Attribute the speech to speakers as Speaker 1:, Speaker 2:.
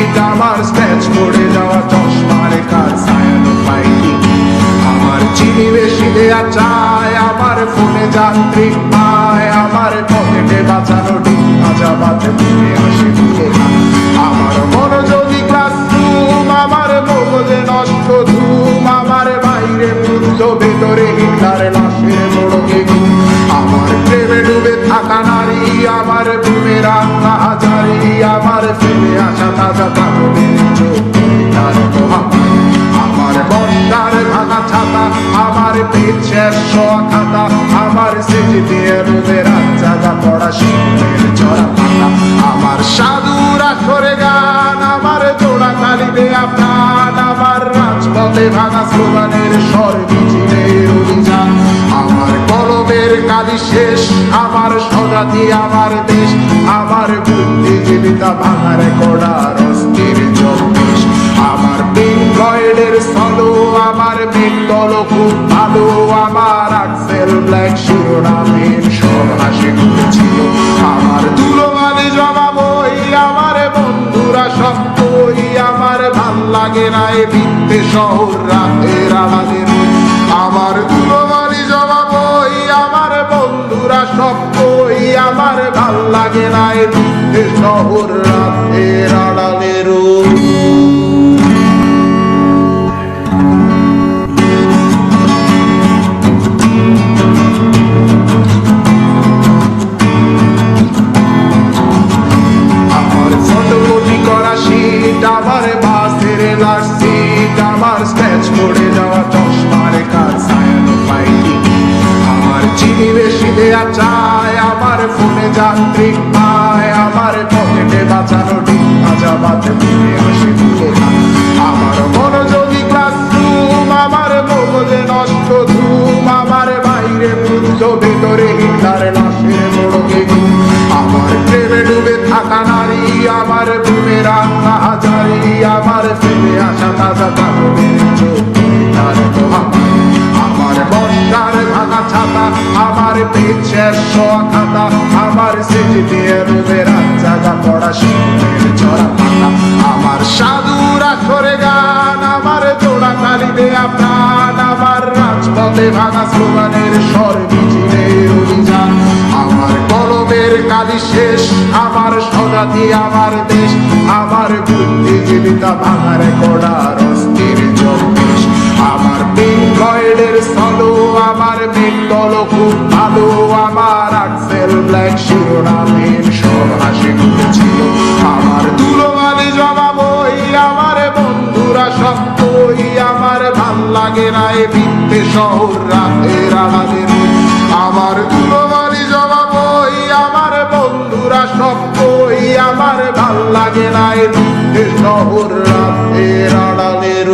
Speaker 1: শীত, আমার স্ক্র্যাচ পড়ে যাওয়া চশমার কার ছায়ানো পাইনি। আমার চিনি বেশি দেয়া চায়, আমার ফোনে যান্ত্রিক পায়, আমার পকেটে বাঁচানো ডিম ভাজা বাতে ঘুরে আসে ঘুরে না। আমার মনোযোগী ক্লাসরুম, আমার মগজে নষ্ট ধুম, আমার বাইরে বুদ্ধ ভেতরে হিটলার লাশের মোড়কে ঘুম। আমার প্রেমে ডুবে থাকা নারী, আমার বুমের আত্মা হাজারি, আমার ফেলে আসা তাজা কাপড়ের চোখ তার মহামারী। আমার বর্ষার ভাঙা ছাতা, আমার পেট শেষ শোয়া খাতা, আমার সেজে দিয়ে রোদের জায়গা পড়া শীতের চড়া পাতা। আমার সাধুর আসরে গান, আমার জোড়া তালি দেয়া প্রাণ, আমার রাজপথে ভাঙা স্লোগানের স্বর মিছিলের অভিযান। আমার কলমের কালি শেষ, আমার স্বজাতি আমার দেশ, আমার বুদ্ধিজীবিতা ভাঙার কড়ার অস্থির জন্মেশ। আমার পিঙ্ক ফ্লয়েডের সলো, আমার বেঙ্গল খুব ভালো, আমার আক্সেল ব্ল্যাক শিরোনামের সব হাসি খুঁজছিল। আমার ধুলোবালি জমা বই, আমার বন্ধুরা সব বই, আমার ভাল লাগে না এ ভিত্তে শহর রাতের আড়ালের। আমার ধুলোবালি জমা বই, আমার বন্ধুরা সব বই, আমার ভাল লাগে না এ ভিত্তে শহর রাতের আড়ালের। আমার বাসের লাস্ট সিট, আমার স্ক্র্যাচ পড়ে যাওয়া চশমার কার ছায়ানো পাইনি। আমার চিনি বেশি দেয়া চায়, আমার ফোনে যান্ত্রিক পায়, আমার পকেটে বাঁচানো ডিম ভাজা বাতে ঘুরে আসে ঘুরে না। আমার মনোযোগী ক্লাসরুম, আমার মগজে নষ্ট ধুম, আমার বাইরে বুদ্ধ ভেতরে হিটলার লাশের মোড়কে ঘুম। আমার প্রেমে ডুবে থাকা নারী, আমার বুমের আত্মা হাজারি, আমার ফেলে আসা তাজা কাপড়ের চোখ তার মহামারী। আমার বর্ষার ভাঙা ছাতা, আমার পেট শেষ শোয়া খাতা, আমার সেজে দিয়ে রোদের জায়গা পড়া শীতের চড়া পাতা। আমার সাধুর আসরে গান, আমার জোড়া তালি দেয়া প্রাণ, আমার রাজপথে ভাঙা স্লোগানের স্বর মিছিলের অভিযান। আমার কলমের কালি শেষ, আমার স্বজাতি আমার দেশ, আমার বুদ্ধিজীবিতা ভাঙার কড়ার অস্থির জন্মেশ। আমার পিঙ্ক ফ্লয়েডের সলো, আমার বেঙ্গল খুব ভালো, আমার আক্সেল ব্ল্যাক শিরোনামের সব হাসি খুঁজছিল। আমার ধুলোবালি জমা বই, আমার বন্ধুরা সব বই, আমার ভাল লাগে না এ ভিত্তে শহর রাতের আড়ালের। আমার ধুলোবালি জমা বই, আমার বন্ধুরা সব বই, আমার ভাল লাগে না এ ভিত্তে শহর রাতের আড়ালের।